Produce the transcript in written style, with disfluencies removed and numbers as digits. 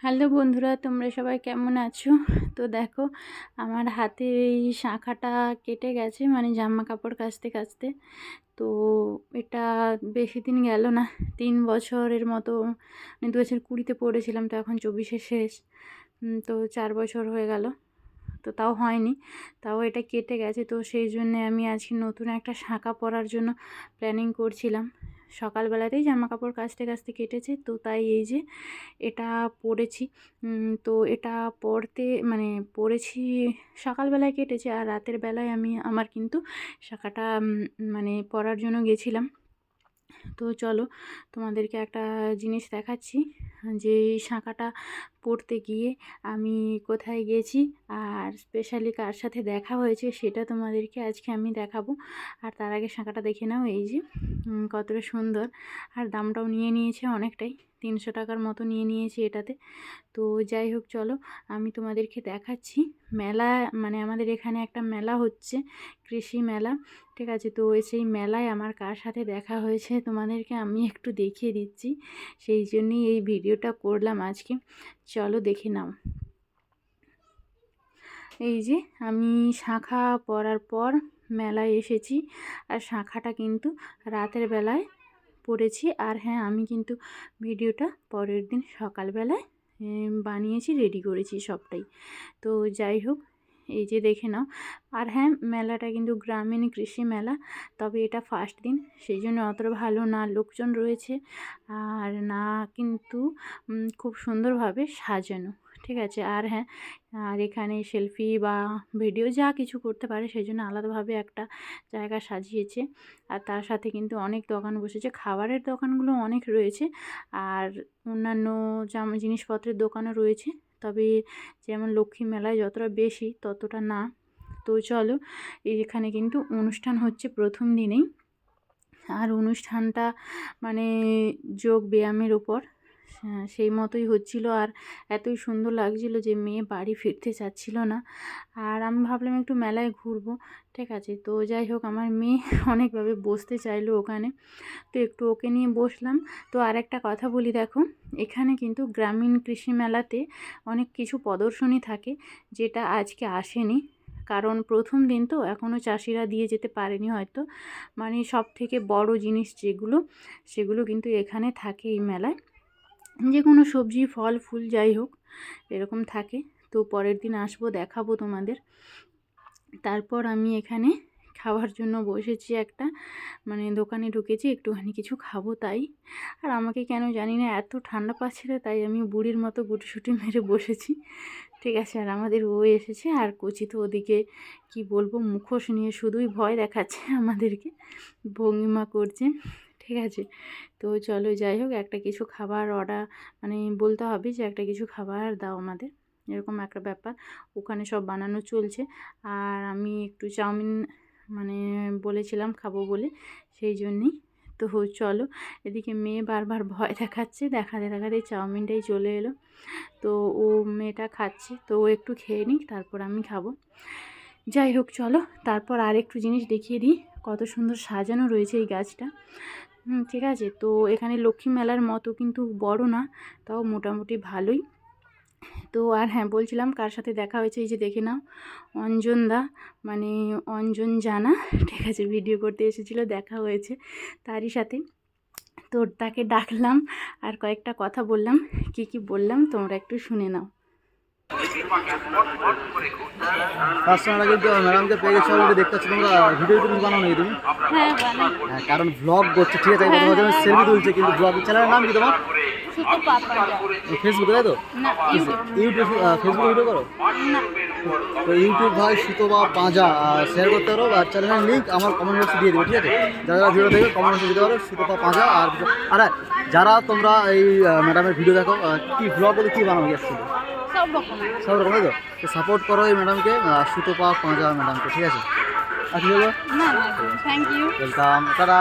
Hello বন্ধুরা, তোমরা সবাই কেমন আছো? তো দেখো, আমার হাতের এই শাঁখাটা কেটে গেছে, মানে জামা কাপড় কাচতে কাচতে। তো এটা বেশি দিন গেল না, 3 বছরের মতো, মানে 2020-তে পড়েছিলাম, তো এখন 24-এ শেষ। তো 4 বছর হয়ে গেল, তো তাও হয়নি, তাও এটা কেটে গেছে। তো সেই জন্যে আমি আজকে নতুন একটা শাঁখা পরার জন্য প্ল্যানিং করছিলাম। সকালবেলাতেই জামা কাপড় কাচতে কাচতে কেটেছে, তো তাই এই যে এটা পরেছি। তো এটা পরতে মানে পরেছি, সকালবেলায় কেটেছে, আর রাতের বেলায় আমি আমার কিন্তু শাঁখাটা মানে পরার জন্য গেছিলাম। তো চলো তোমাদেরকে একটা জিনিস দেখাচ্ছি, যে এই শাঁখাটা পরতে গিয়ে আমি কোথায় গেছি আর স্পেশালি কার সাথে দেখা হয়েছে সেটা তোমাদেরকে আজকে আমি দেখাবো। আর তার আগে শাঁখাটা দেখে নাও, এই যে কতটা সুন্দর, আর দামটাও নিয়ে নিয়েছে অনেকটাই, 300 টাকার মতো নিয়ে নিয়েছে এটাতে। তো যাই হোক, চলো আমি তোমাদেরকে দেখাচ্ছি। মেলা, মানে আমাদের এখানে একটা মেলা হচ্ছে, কৃষি মেলা, ঠিক আছে? তো সেই মেলায় আমার কার সাথে দেখা হয়েছে তোমাদেরকে আমি একটু দেখিয়ে দিচ্ছি, সেই জন্যই এই ভিডিওটা করলাম আজকে। চলো দেখে নাও। এই যে আমি শাঁখা পরার পর মেলায় এসেছি, আর শাঁখাটা কিন্তু রাতের বেলায় পরেছি। আর হ্যাঁ, আমি কিন্তু ভিডিওটা পরের দিন সকালবেলায় বানিয়েছি, রেডি করেছি সবটাই। তো যাই হোক, এই যে দেখে নাও। আর হ্যাঁ, মেলাটা কিন্তু গ্রামীণ কৃষি মেলা, তবে এটা ফার্স্ট দিন, সেই জন্য অতটা ভালো না লোকজন রয়েছে, আর না কিন্তু খুব সুন্দরভাবে সাজানো, ঠিক আছে? আর হ্যাঁ, আর এখানে সেলফি বা ভিডিও যা কিছু করতে পারে সেই জন্য আলাদাভাবে একটা জায়গা সাজিয়েছে। আর তার সাথে কিন্তু অনেক দোকান বসেছে, খাবারের দোকানগুলো অনেক রয়েছে, আর অন্যান্য জিনিসপত্রের দোকানও রয়েছে, তবে যেমন লক্ষ্মী মেলায় যতটা বেশি ততটা না। তো চলো, এখানে কিন্তু অনুষ্ঠান হচ্ছে প্রথম দিনেই, আর অনুষ্ঠানটা মানে যোগ ব্যায়ামের উপর, সেই মতোই হচ্ছিল। আর এতই সুন্দর লাগছিল যে মেয়ে বাড়ি ফিরতে চাচ্ছিল না, আর আমি ভাবলাম একটু মেলায় ঘুরবো, ঠিক আছে? তো যাই হোক, আমার মেয়ে অনেকভাবে বসতে চাইলো ওখানে, তো একটু ওকে নিয়ে বসলাম। তো আর একটা কথা বলি, দেখো এখানে কিন্তু গ্রামীণ কৃষি মেলাতে অনেক কিছু প্রদর্শনী থাকে, যেটা আজকে আসেনি, কারণ প্রথম দিন তো এখনও চাষিরা দিয়ে যেতে পারেনি হয়তো, মানে সব থেকে বড় জিনিস যেগুলো, সেগুলো কিন্তু এখানে থাকে এই মেলায়, যে কোনো সবজি ফল ফুল যাই হোক এরকম থাকে। তো পরের দিন আসবো, দেখাবো তোমাদের। তারপর আমি এখানে খাওয়ার জন্য বসেছি, একটা মানে দোকানে ঢুকেছি, একটুখানি কিছু খাবো তাই। আর আমাকে কেন জানি না এত ঠান্ডা পাচ্ছিল, তাই আমি বুড়ির মতো গুটিসুটি মেরে বসেছি, ঠিক আছে? আর আমাদের ও এসেছে, আর কচি তো ওদিকে কি বলবো, মুখোশ নিয়ে শুধুই ভয় দেখাচ্ছে আমাদেরকে, ভঙ্গিমা করছে, ঠিক আছে? তো চলো, যাই হোক, একটা কিছু খাবার অর্ডার, মানে বলতে হবে যে একটা কিছু খাবার দাও আমাদের, এরকম একটা ব্যাপার। ওখানে সব বানানো চলছে, আর আমি একটু চাউমিন মানে বলেছিলাম খাবো বলে, সেই জন্যই। তো চলো, এদিকে মেয়ে বারবার ভয় দেখাচ্ছে, দেখাতে দেখাতে চাউমিনটাই চলে এলো। তো ও মেয়েটা খাচ্ছে, তো ও একটু খেয়ে নিক, তারপর আমি খাবো। যাই হোক, চলো তারপর আর একটু জিনিস দেখিয়ে দিই, কত সুন্দর সাজানো রয়েছে এই গাছটা। ঠিক আছে? তো এখানে লক্ষ্মী মেলার মতো কিন্তু বড় না, তাও মোটামুটি ভালোই। তো আর হ্যাঁ, বলছিলাম কার সাথে দেখা হয়েছে, এই যে দেখে নাও, অঞ্জন দা, মানে অঞ্জন জানা, ঠিক আছে? ভিডিও করতে এসেছিলো, দেখা হয়েছে তারই সাথে। তো তাকে ডাকলাম, আর কয়েকটা কথা বললাম, কি বললাম তোমরা একটু শুনে নাও। কাস্টমাররা কিন্তু ম্যাডামকে পেয়ে গেছে অলরেডি, দেখতে পাচ্ছি। তোমরা ভিডিও তুমি বানাও নাকি তুমি? হ্যাঁ, বানাই। হ্যাঁ, কারণ ভ্লগ করছে, ঠিক আছে? কথা বলছে সেলফি তুলছে, কিন্তু ব্লগ চ্যানেলের নাম কি তোমার? শুধু পাপা। ফেসবুকে, তাই তো? না, ইউটিউব, ফেসবুকে ভিডিও করো? তো ইউটিউব ভাই সুতপা পাঁজা শেয়ার করতে পারো, আর চ্যানেলের লিঙ্ক আমার কমেন্ট বক্সে দিয়ে দেবো, ঠিক আছে? যারা যারা ভিডিও দেখবে কমেন্ট বক্সে দিতে পারো সুতপা পাঁজা। আর যারা তোমরা এই ম্যাডামের ভিডিও দেখো, কি ব্লগ বলে কী বানাও আসছিল সব রকম, তাই তো? তো সাপোর্ট করো এই ম্যাডামকে, সুতপা পাঁজা ম্যাডামকে, ঠিক আছে? আর কি বলবো? Thank you. ওয়েলকাম, তারা।